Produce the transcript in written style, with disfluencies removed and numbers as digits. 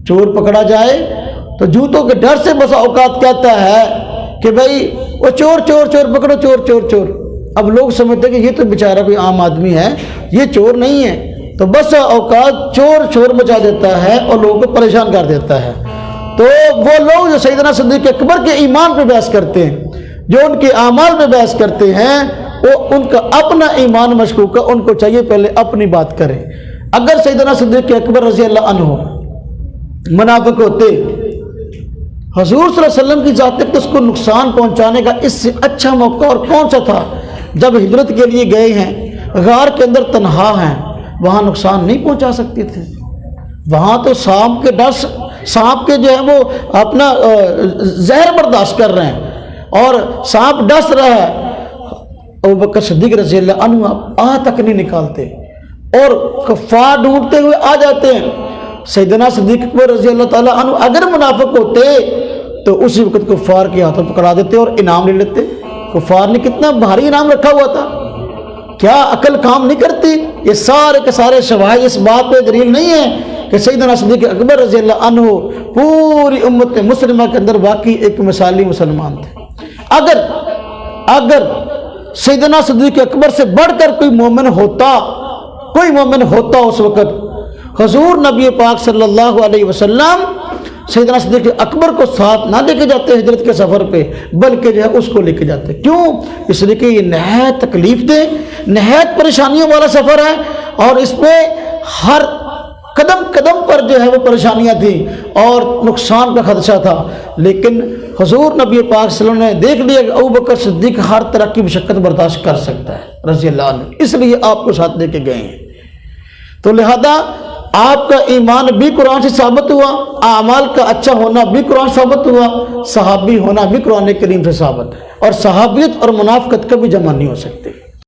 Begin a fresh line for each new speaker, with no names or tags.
چور پکڑا جائے تو جوتوں کے ڈر سے بس اوقات کہتا ہے کہ بھائی وہ چور چور چور پکڑو، چور چور چور۔ اب لوگ سمجھتے ہیں کہ یہ تو بیچارہ کوئی عام آدمی ہے، یہ چور نہیں ہے، تو بس اوقات چور شور مچا دیتا ہے اور لوگوں کو پریشان کر دیتا ہے۔ تو وہ لوگ جو سیدنا صدیق اکبر کے ایمان پہ بحث کرتے ہیں، جو ان کے اعمال پہ بحث کرتے ہیں، وہ ان کا اپنا ایمان مشکوک ہے، ان کو چاہیے پہلے اپنی بات کریں۔ اگر سیدنا صدیق اکبر رضی اللہ عنہ منافق ہوتے، حضور صلی اللہ علیہ وسلم کی ذات تک اس کو نقصان پہنچانے کا اس سے اچھا موقع اور کون سا تھا؟ جب ہجرت کے لیے گئے ہیں، غار کے اندر تنہا ہیں، وہاں نقصان نہیں پہنچا سکتے تھے؟ وہاں تو سانپ کے جو ہے وہ اپنا زہر برداشت کر رہے ہیں اور سانپ ڈس رہا ہے، ابوبکر صدیق رضی اللہ عنہ تک نہیں نکالتے اور کفار ڈھونڈتے ہوئے آ جاتے ہیں۔ سیدنا صدیق اکبر رضی اللہ تعالیٰ عنہ اگر منافق ہوتے تو اسی وقت کفار کے ہاتھوں پکڑا دیتے اور انعام لے لیتے۔ کفار نے کتنا بھاری انعام رکھا ہوا تھا، کیا عقل کام نہیں کرتی؟ یہ سارے کے سارے شواہد اس بات پہ دلیل نہیں ہے کہ سیدنا صدیق اکبر رضی اللہ عنہ پوری امت مسلمہ کے اندر واقعی ایک مثالی مسلمان تھے۔ اگر سیدنا صدیق اکبر سے بڑھ کر کوئی مومن ہوتا اس وقت، حضور نبی پاک صلی اللہ علیہ وسلم سیدنا صدیق اکبر کو ساتھ نہ لے کے جاتے ہجرت کے سفر پہ، بلکہ جو ہے اس کو لے کے جاتے۔ کیوں؟ اس لیے کہ یہ نہایت تکلیف دہ، نہایت پریشانیوں والا سفر ہے اور اس پہ ہر قدم قدم پر جو ہے وہ پریشانیاں تھیں اور نقصان کا خدشہ تھا، لیکن حضور نبی پاک صلی اللہ علیہ وسلم نے دیکھ لیا کہ ابوبکر صدیق ہر طرح کی مشقت برداشت کر سکتا ہے رضی اللہ عنہ، اس لیے آپ کو ساتھ لے کے گئے ہیں۔ تو لہذا آپ کا ایمان بھی قرآن سے ثابت ہوا، اعمال کا اچھا ہونا بھی قرآن سے ثابت ہوا، صحابی ہونا بھی قرآن کریم سے ثابت ہے، اور صحابیت اور منافقت کبھی جمع نہیں ہو سکتے۔